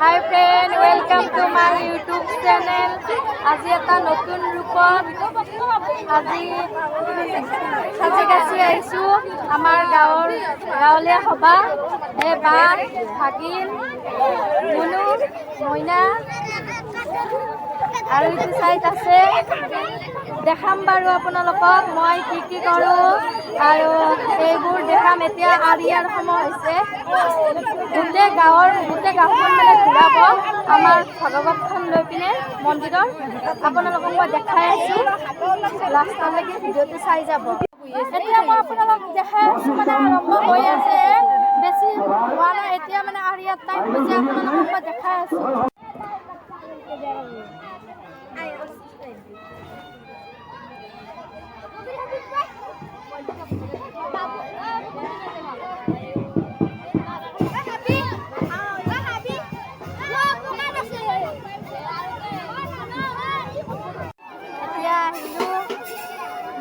Hi friend, welcome to my YouTube channel. আজি এটা নতুন ৰূপত আজি সাজি আহিছো আমাৰ গাঁৱলীয়া সভা এই বা ভাগিন মুনু মইনা আৰু ইটো চাইড আছে দেখাম বাৰু আপোনালোকক মই কি কৰোঁ আৰু এইবোৰ দেখাম। এতিয়া আৰিয়াৰ সময় হৈছে গোটেই গাঁওখন মানে ঘূৰাব আমাৰ ভগৱতখন লৈ পিনে মন্দিৰৰ। আপোনালোকক মই দেখাই আছোঁ, লাষ্টলৈকে ভিডিঅ'টো চাই যাব। এতিয়া মই আপোনালোক দেখাই আছোঁ মানে আৰম্ভ হৈ আছে, বেছি হোৱা নাই। এতিয়া মানে আৰিয়াৰ টাইম হৈছে, আপোনালোকক মই দেখাই আছোঁ।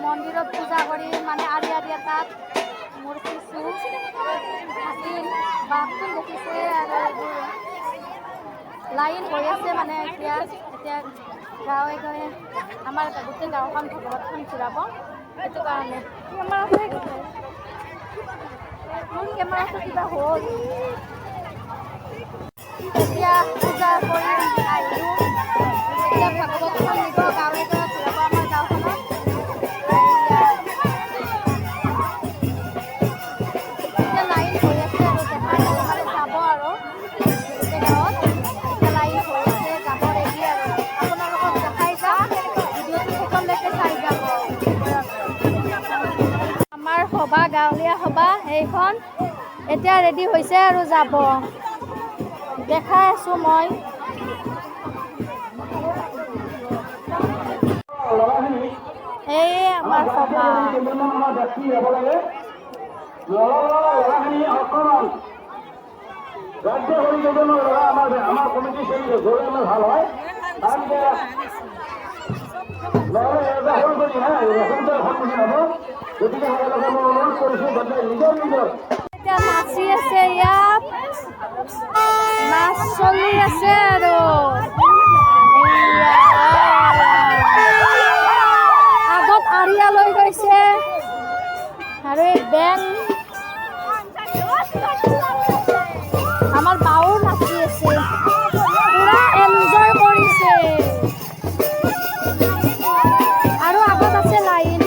মন্দিৰত পূজা কৰি মানে আৰি তাত মোৰ কিছু থাকিল বাঘটো দেখিছে আৰু এইবোৰ লাইন হৈ আছে মানে এতিয়া গাঁৱে গাঁৱে আমাৰ গোটেই গাঁওখন ভগৱতখন ঘূৰাব। সেইটো কাৰণে কেমেৰাটো কিবা হ'ল। এতিয়া পূজা কৰি আহিলোঁ, এতিয়া ভগৱতখন নিব গাঁৱে গাঁৱে ঘূৰাব আমাৰ গাঁওখনত। সভা গাঁৱলীয়া সভা এইখন এতিয়া ৰেডি হৈছে আৰু যাব দেখাই আছোঁ মই। এই আমাৰ সভা ভাল হয় এতিয়া নাচি আছে, ইয়াত নাচ চলি আছে আৰু আগত আৰিয়া লৈ গৈছে আৰু এই বেং আমাৰ বাও নাচি আছে, পুৰা এনজয় কৰিছে। আৰু আগত আছে লাইন।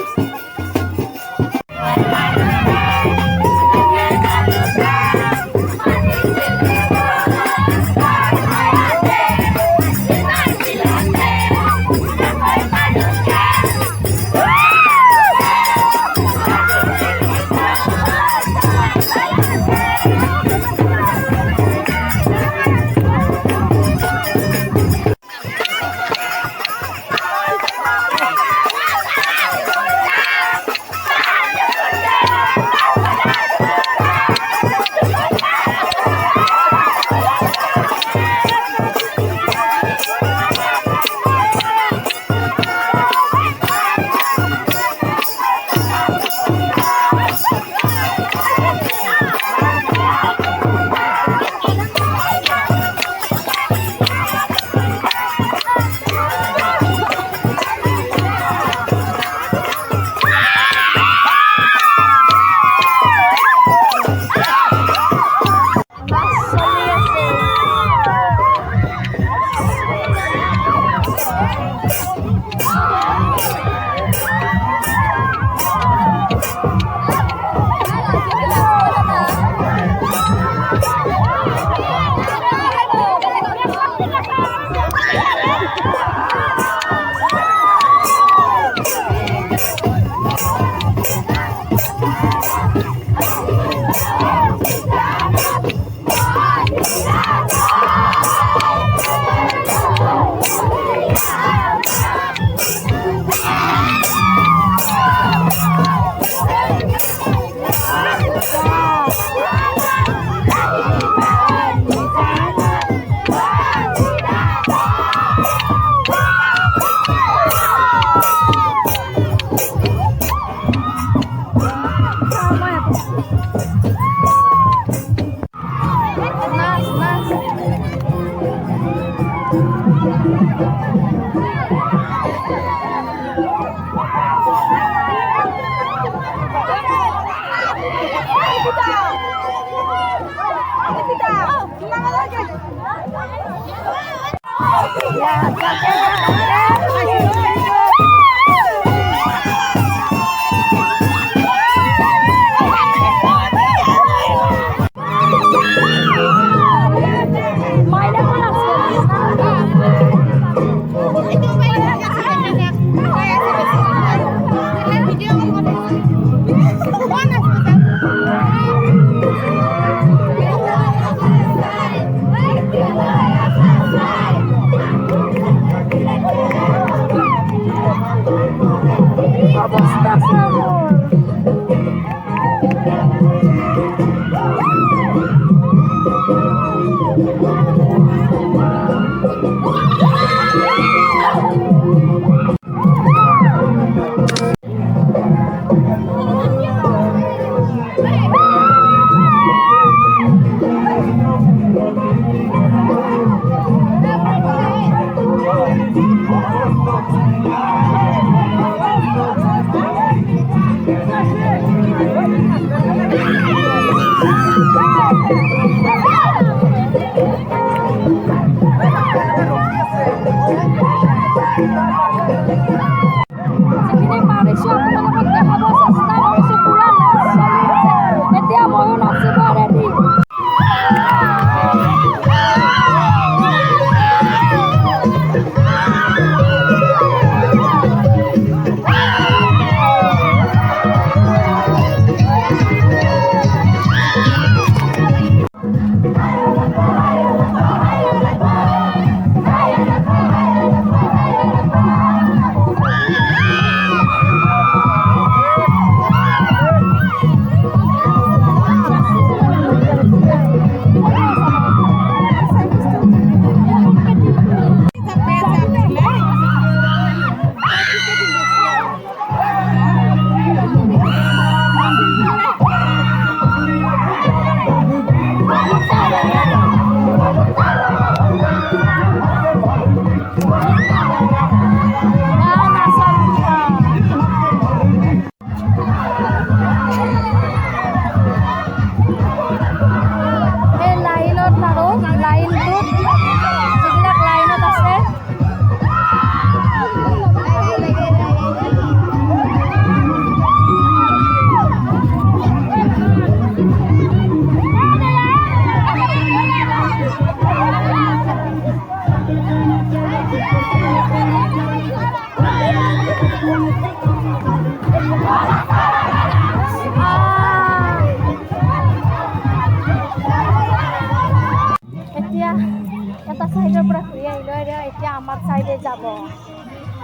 এটা সাইডৰ পৰা ঘূৰি আহিলো এতিয়া আমাৰ সাইডে যাব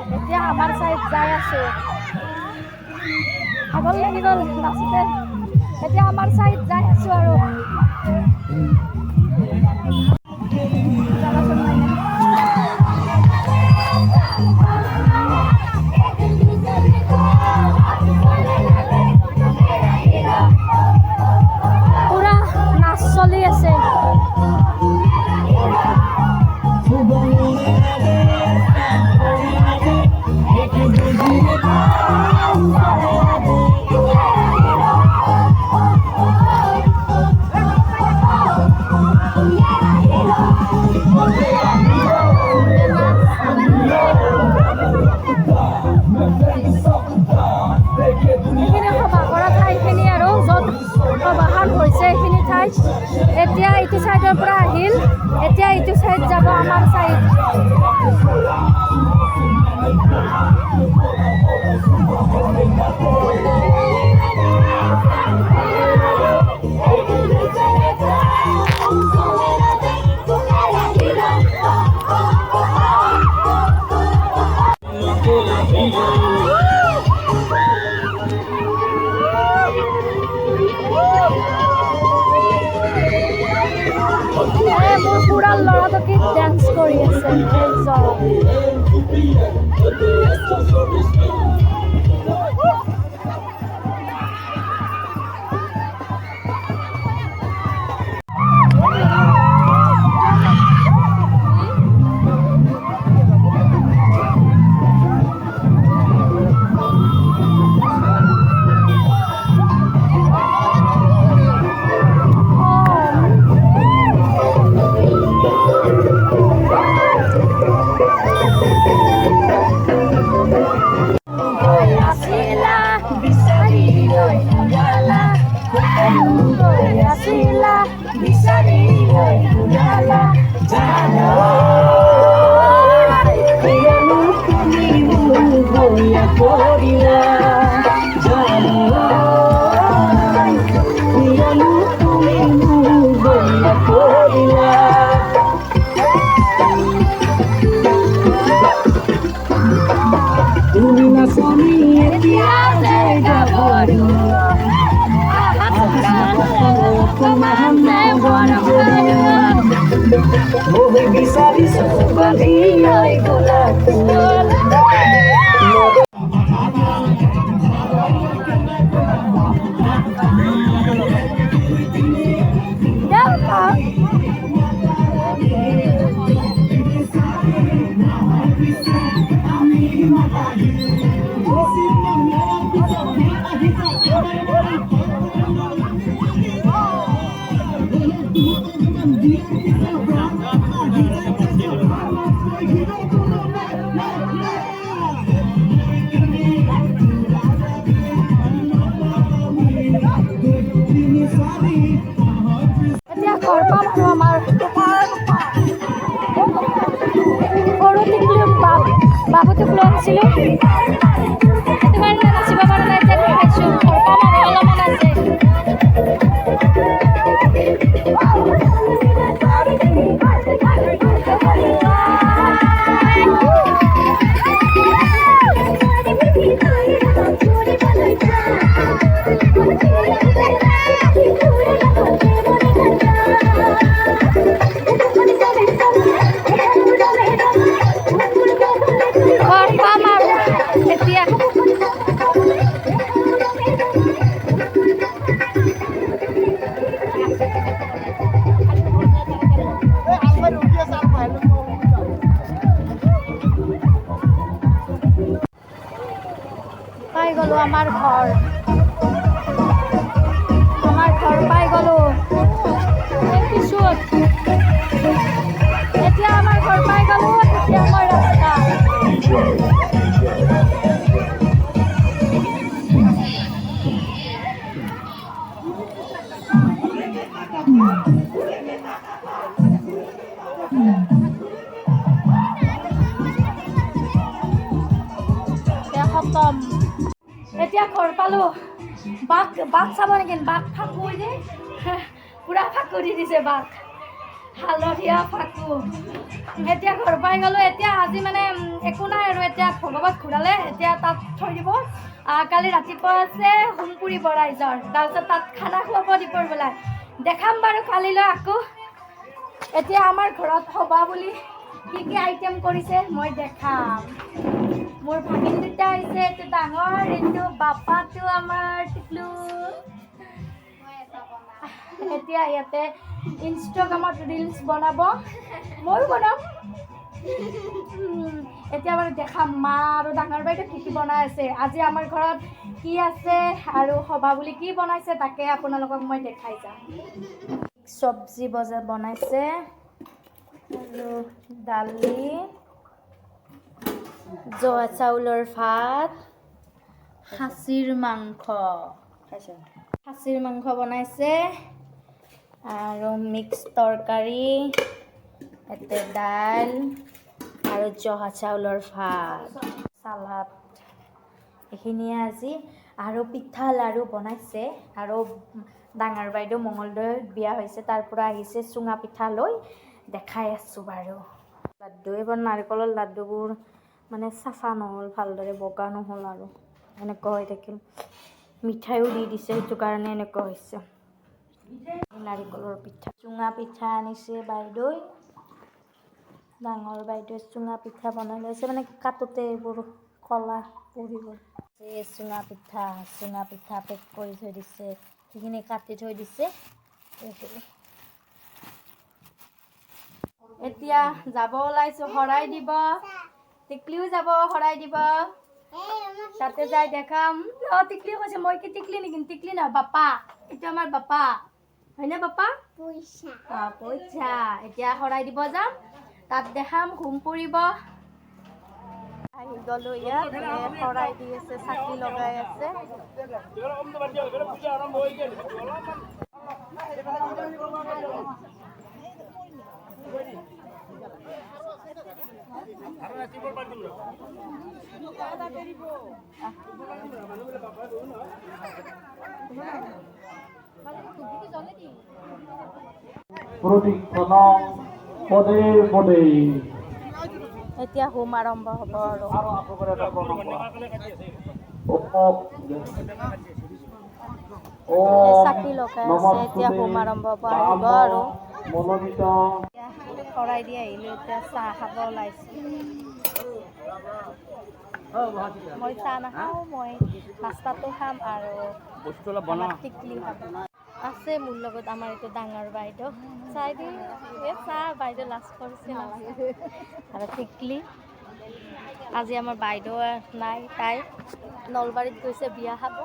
এতিয়া আমাৰ সাইড যাই আছো আগল লাগি গল নাচতে এতিয়া আমাৰ সাইড যাই আছো আৰু পুৰা নাচ চলি আছে এতিয়া ইটো সাইডৰ পৰা আহিল এতিয়া ইটো সাইড যাব আমাৰ সাইড মোৰ পুৰা ল'ৰাটো কি ডান্স কৰি আছে এতিয়া ঘৰ পাম আৰু আমাৰ সৰু টিকলি বাবুটোক লৈ আনিছিলোঁ সেইটো কাৰণে নাচিব পৰা নাই এতিয়া দেখাইছোঁ ঘৰ পাম আৰু অলপমান আছে পাই গ'লো আমাৰ ঘৰ পাই গ'লো পিছত এতিয়া আমাৰ ঘৰ পাই গ'লো এতিয়া মই ৰাস্তা খতম এতিয়া ঘৰ পালো বাঘ চাব নেকি বাঘ ফাকু যে পুৰা ফাকু দি দিছে বাঘ হালধীয়া ফাকু এতিয়া ঘৰ পাই গ'লো এতিয়া আজি মানে একো নাই আৰু এতিয়া ভগৱত ঘূৰালে এতিয়া তাত থৈ দিব কালি ৰাতিপুৱা আছে হোমপুৰি ৰাইজৰ তাৰপিছত তাত খানা খুৱাব দীপৰ বেলাই দেখাম বাৰু কালিলৈ আকৌ এতিয়া আমাৰ ঘৰত সভা বুলি কি আইটেম কৰিছে মই দেখাম মোৰ ভাগিন দুটা আহিছে এইটো ডাঙৰ এইটো বাপাটো আমাৰ টিকলু এতিয়া ইয়াতে ইনষ্টাগ্ৰামত ৰিলচ বনাব ময়ো বনাম এতিয়া বাৰু দেখাম মা আৰু ডাঙৰ বাইদেউ কি বনাই আছে আজি আমাৰ ঘৰত কি আছে আৰু সভা বুলি কি বনাইছে তাকে আপোনালোকক মই দেখাই যাম চব্জি বনাইছে আৰু দালি জহা চাউলৰ ভাত খাচীৰ মাংস বনাইছে আৰু মিক্স তৰকাৰী এতে দাইল আৰু জহা চাউলৰ ভাত চালাড এইখিনিয়ে আজি আৰু পিঠা লাড়ু বনাইছে আৰু ডাঙৰ বাইদেউ মঙলদৈত বিয়া হৈছে তাৰ পৰা আহিছে চুঙা পিঠা লৈ দেখাই আছোঁ বাৰু লাড্ডু এইবাৰ নাৰিকলৰ লাড্ডুবোৰ মানে চাফা নহ'ল ভালদৰে বগা নহ'ল আৰু এনেকুৱা হৈ থাকিল মিঠাইও দি দিছে সেইটো কাৰণে এনেকুৱা হৈছে নাৰিকলৰ পিঠা চুঙা পিঠা আনিছে বাইদেউ ডাঙৰ বাইদেৱে চুঙা পিঠা বনাই লৈছে মানে কাটোতে এইবোৰ কলা পৰি গ'ল চুঙা পিঠা পেক কৰি থৈ দিছে সেইখিনি কাটি থৈ দিছে এইখিনি এতিয়া যাব ওলাইছোঁ শৰাই দিব টিকলিও যাব শৰাই দিব তাতে যাই দেখাম টিকলিও কৈছে মই কি টিকলি নেকি টিকলি নহয় বাপা এইটো আমাৰ বাপা হয়নে বাপা পইচা এতিয়া শৰাই দিব যাম তাত দেখাম হোম পৰিব আহি গ'লো ইয়াত শৰাই দি আছে চাকি লগাই আছে এতিয়া হোম আৰম্ভ হ'ব আৰু চাকি লগাই আছে এতিয়া হোম আৰম্ভ হ'ব আৰু শৰাই দি আহিলোঁ এতিয়া চাহ খাব ওলাইছোঁ মই চাহ নাখাওঁ মই নাস্তাটো খাম আৰু আমাৰ টিকলি খাম আছে মোৰ লগত আমাৰ এইটো ডাঙৰ বাইদেউ চাই দি চাহ বাইদেউ লাজ কৰিছে আৰু টিকলি আজি আমাৰ বাইদেউ নাই তাই নলবাৰীত গৈছে বিয়া খাব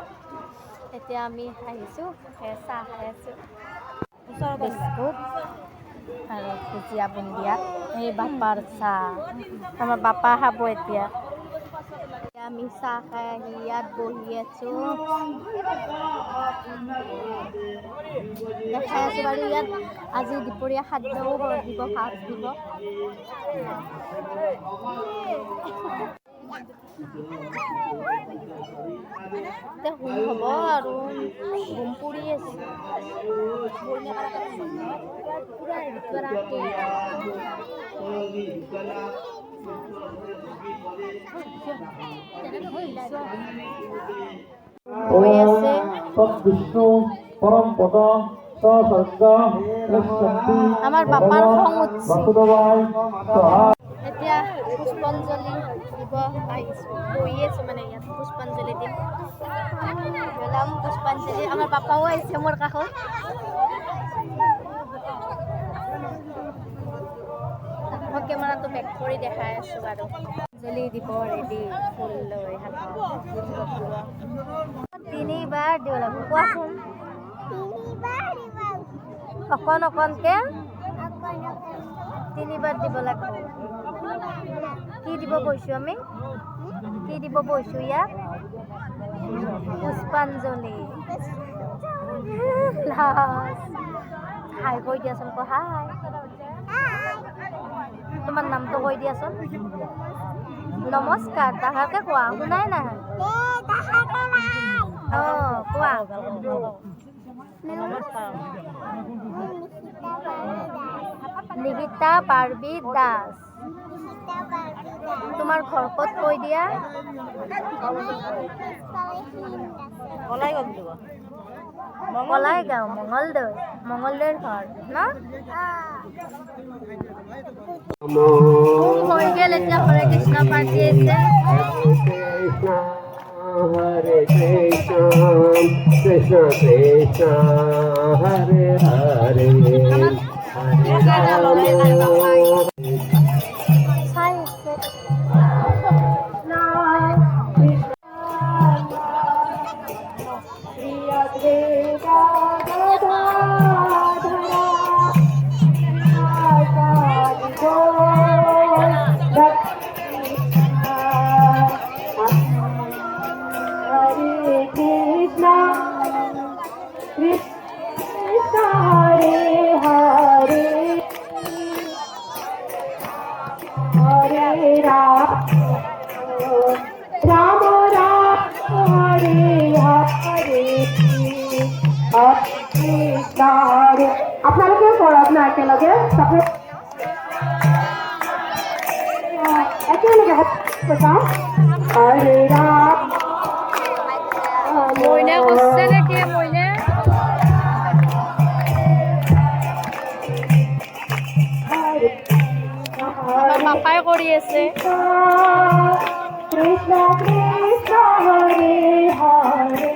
এতিয়া আমি আহিছোঁ চাহ খাই আছোঁ বিস্কুট আৰু ভুজিয়া বুন্দিয়া এই বাপাৰ চাহ আমাৰ বাপা খাব এতিয়া আমি চাহ খাই আহি ইয়াত বহি আছোঁ দেখাই আছোঁ বাৰু ইয়াত আজি দুপৰীয়া খাদ্যও দিব ভাত দিব এতিয়া হোম হ'ব আৰু হোম পুৰি আছে বিষ্ণু পৰম পদ স্বৰ্গ আমাৰ বাপাৰ খং উঠছে বাসুদেৱায় এতিয়া পুষ্পাঞ্জলি দিব আহিছোঁ বহি আছোঁ মানে ইয়াত পুষ্পাঞ্জলি দিম গেলাম পুষ্পাঞ্জলি আমাৰ বাপাও আহিছে মোৰ কাষত মই কেমেৰাটো বেক কৰি দেখাই আছোঁ বাৰু পুষ্পাঞ্জলি দিব ৰেডি ফুল লৈ তিনিবাৰ দিব লাগিব কোৱাচোন অকণ অকণকৈ তিনিবাৰ দিব লাগিব কি দিব বৈছোঁ আমি কি দিব বৈছোঁ ইয়াত পুষ্পাঞ্জলি হাই কৈ দিয়াচোন ক হাই তোমাৰ নামটো কৈ দিয়াচোন নমস্কাৰ ডাঙৰকৈ কোৱা শুনাই নাই অঁ কোৱা নিকিতা পাৰ্বী দাস তোমাৰ ঘৰ ক'ত কৈ দিয়া কলাইগাঁও মঙলদৈৰ ঘৰ ন হৈ গ'ল এতিয়া হৰে কৃষ্ণ পাৰ্টি আছে Hare Krishna, Krishna Krishna, Hare Hare, Hare Rama. আপোনালোকে কৰক না একেলগে একেলগে হৰে ৰাম মইনা কৰছে নাকি মইনা আমাৰ বাপাই কৰি আছে কৃষ্ণ কৃষ্ণ হৰে হৰে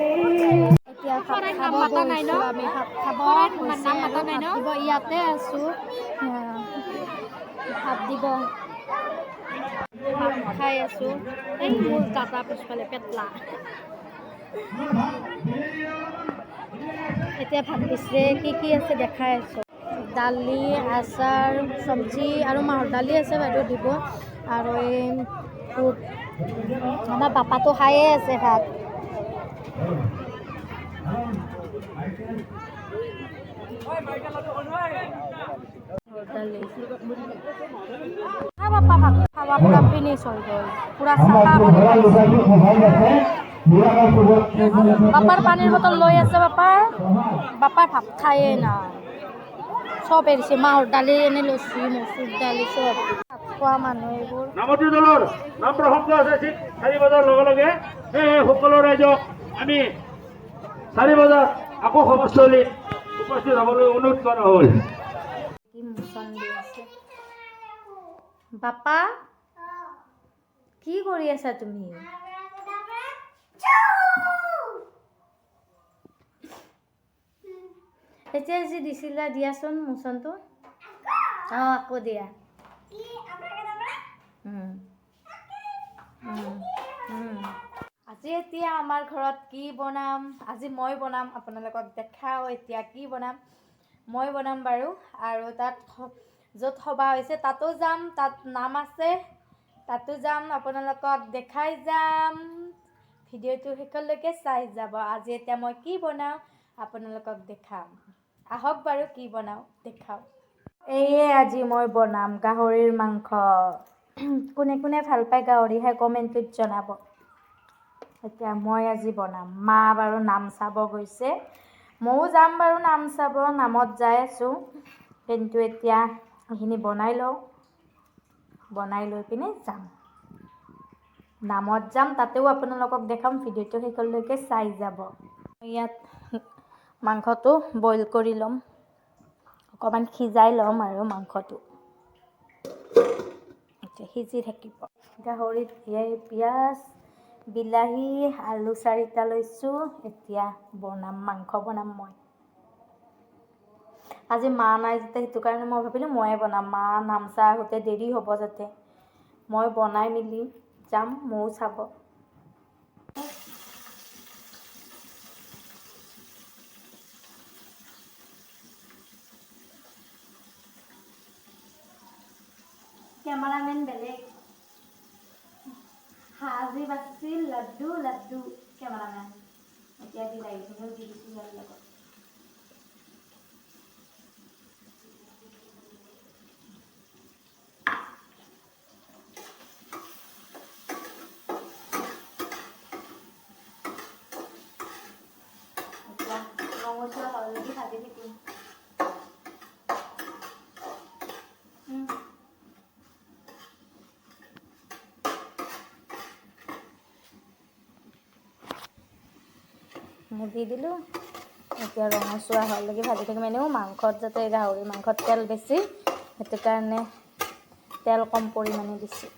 এতিয়া ভাত খাব গৈছোঁ আমি ভাত খাব হৈছে আৰু ভাত দিব ইয়াতে আছোঁ ভাত দিব ভাত খাই আছোঁ এই মোৰ দাদা পিছফালে পেটলা এতিয়া ভাত দিছে কি আছে দেখাই আছোঁ দালি আচাৰ চব্জি আৰু মাহৰ দালি আছে বাইদেউ দিব আৰু এই আমাৰ বাপাটো খায়ে আছে ভাত খাওয়া পুরা ফিনিশ হয়ে গেল পুরা সাফা করে বাপার পানির বোতল লই আছে বাপার ভাত খায়ে না সব এসে মাহর ডালি এনে লসি মসুর ডালি সব কোৱা মানুহ এইবোৰ। নামতি দলৰ নাম প্ৰসংগ আছে ঠিক 4 বজাৰ লগে লগে সেয়েহে সকলো ৰাইজক আমি 4 বজাত আকৌ সভাস্থলীত উপস্থিত হ'বলৈ অনুৰোধ কৰা হ'ল। কি মোচন দি আছে বাপা, কি কৰি আছা তুমি? এতিয়া যি দিছিলা দিয়াচোন মোচনটো। আকৌ দিয়া। আজি এতিয়া আমাৰ ঘৰত কি বনাম, আজি মই বনাম, আপোনালোকক দেখাওঁ এতিয়া কি বনাম। মই বনাম বাৰু, আৰু তাত য'ত সভা হৈছে তাতো যাম, তাত নাম আছে তাতো যাম, আপোনালোকক দেখাই যাম। ভিডিঅ'টো শেষলৈকে চাই যাব। আজি এতিয়া মই কি বনাওঁ আপোনালোকক দেখাম। আহক বাৰু কি বনাওঁ দেখাওঁ। এয়ে আজি মই বনাম গাহৰিৰ মাংস। কোনে কোনে ভাল পায় গাহৰি খাই কমেণ্টত জনাব। এতিয়া মই আজি বনাম। মা বাৰু নাম চাব গৈছে, ময়ো যাম বাৰু নাম চাব, নামত যাই আছোঁ। কিন্তু এতিয়া এইখিনি বনাই লওঁ, বনাই লৈ পিনে যাম। নামত যাম, তাতেও আপোনালোকক দেখাম। ভিডিঅ'টো শেষলৈকে চাই যাব। ইয়াত মাংসটো বইল কৰি ল'ম, অকণমান সিজাই ল'ম আৰু মাংসটো এতিয়া সিজি থাকিব। গাহৰিত পিঁয়াজ, বিলাহী, আলু 4টা লৈছোঁ। এতিয়া মাংস বনাম মই। আজি মা নাই যাতে সেইটো কাৰণে মই ভাবিলোঁ ময়ে বনাম। মা নামচা আহোঁতে দেৰি হ'ব যাতে, মই বনাই মেলি যাম, ময়ো চাব। কেমেৰামেন বেলেগ, হাজি বাচি লাড্ডু লাড্ডু কেমেৰামেন। এতিয়া বিলাহীখিনিও দি দিছোঁ ইয়াৰ লগত। এতিয়া ৰঙচুৱা হালধি ভাজি থাকিম। দি দিলোঁ। এতিয়া ৰঙচুৱা হোৱালৈকে ভাজি থাকিম। এনেও মাংসত যাতে গাহৰি মাংসত তেল বেছি, সেইটো কাৰণে তেল কম পৰিমাণে দিছোঁ।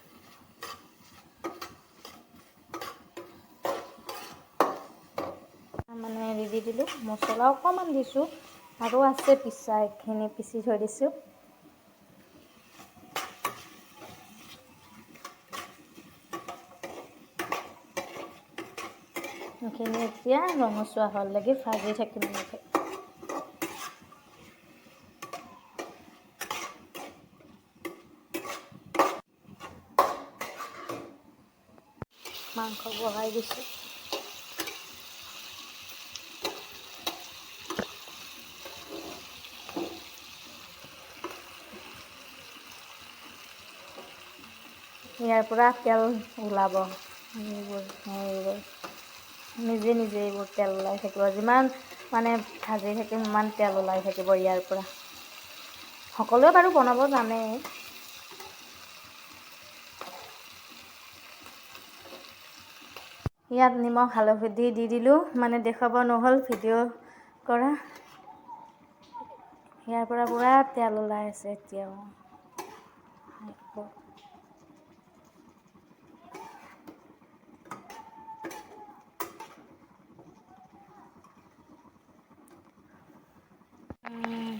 মানে দি দিলোঁ, মছলা অকণমান দিছোঁ, আৰু আছে পিছা, এইখিনি পিচি থৈ দিছোঁ। এইখিনি এতিয়া ৰঙচুৱা হোৱালৈকে ভাজি থাকিম এনেকৈ। মাংস বহাই দিছোঁ। ইয়াৰ পৰা তেল ওলাব, এইবোৰ নিজে নিজে এইবোৰ তেল ওলাই থাকিব। যিমান মানে ভাজি থাকিম সিমান তেল ওলাই থাকিব ইয়াৰ পৰা। সকলোৱে বাৰু বনাব জানে। ইয়াত নিমখ হালধি দি দিলোঁ, মানে দেখুৱাব নহ'ল ভিডিঅ' কৰা। ইয়াৰ পৰা পুৰা তেল ওলাই আছে এতিয়াও।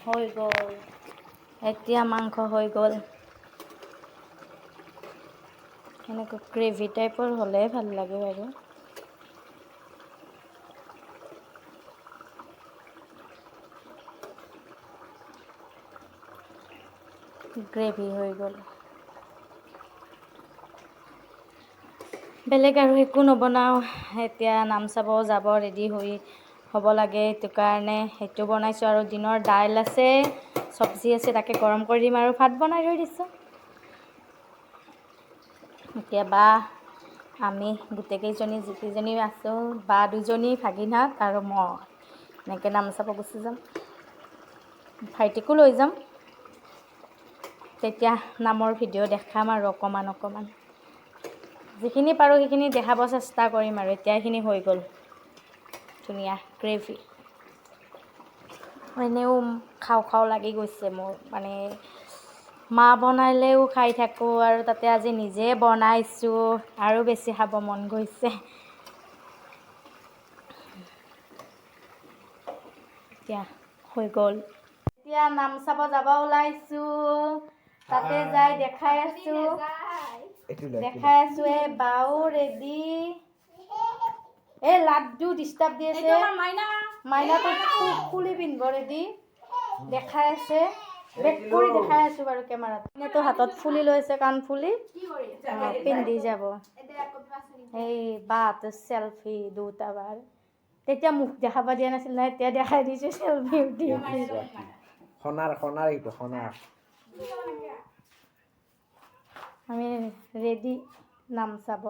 হৈ গ'ল, এতিয়া মাংস হৈ গ'ল। এনেকৈ গ্ৰেভি টাইপৰ হ'লে ভাল লাগে বাৰু। গ্ৰেভি হৈ গ'ল। বেলেগ আৰু একো নবনাওঁ। এতিয়া নাম চাব যাব ৰেডি হ'ব লাগে, সেইটো কাৰণে সেইটো বনাইছোঁ। আৰু দিনৰ দাইল আছে, চব্জি আছে, তাকে গৰম কৰি দিম আৰু ভাত বনাই থৈ দিছোঁ। এতিয়া আমি গোটেইকেইজনী যিকেইজনী আছোঁ, বা 2জনী, ভাগিনহঁত আৰু মই এনেকৈ নাম চাব গুচি যাম। ভাইটিকো লৈ যাম। তেতিয়া নামৰ ভিডিঅ' দেখাম আৰু অকণমান যিখিনি পাৰোঁ সেইখিনি দেখাব চেষ্টা কৰিম আৰু এতিয়া এইখিনি হৈ গ'ল ধুনীয়া গ্ৰেভি এনেও খাওঁ লাগি গৈছে মোৰ মানে মা বনালেও খাই থাকোঁ আৰু তাতে আজি নিজে বনাইছোঁ আৰু বেছি খাব মন গৈছে এতিয়া হৈ গ'ল এতিয়া নাম চাব যাব ওলাইছোঁ তাতে যাই দেখাই আছোঁ এই বাও ৰেডি এই লাড্ডু ডিষ্টাৰ্ব দি আছে মাইনাটো ফুলি পিন্ধিব ৰেডি দেখাই আছে বেক কৰি দেখাই আছোঁ বাৰু কেমেৰাত এনেতো হাতত ফুলি লৈছে কাণফুলি পিন্ধি যাব এই বাহঁতে চেলফি দুটাবাৰ তেতিয়া মুখ দেখাব দিয়া নাছিল নহয় এতিয়া দেখাই দিছোঁ চেলফি উঠি সোণাৰ এইটো সোণাৰ আমি ৰেডি নাম চাব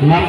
নাম